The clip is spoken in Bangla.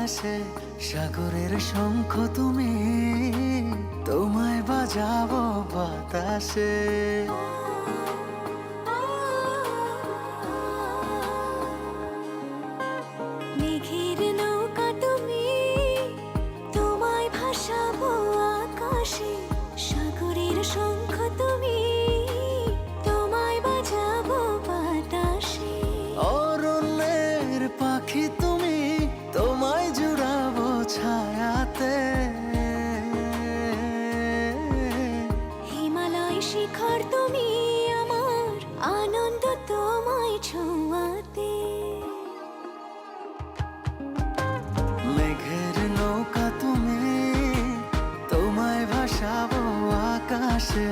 আকাশে, সাগরের শঙ্খ তুমি, তোমায় বাজাবো বাতাসে। মেঘের নৌকা তুমি, তোমায় ভাসাবো আকাশে, সাগরের শঙ্খ তুমি, তোমায় বাজাবো বাতাসে। অরণ্যের পাখি তুমি, তোমায় জুড়াবো ছায়াতে। হিমালয় শিখর তুমি, আমার আনন্দ তোমায় ছোঁয়াতে। মেঘের নৌকা তুমি, তোমায় ভাসাবো আকাশে,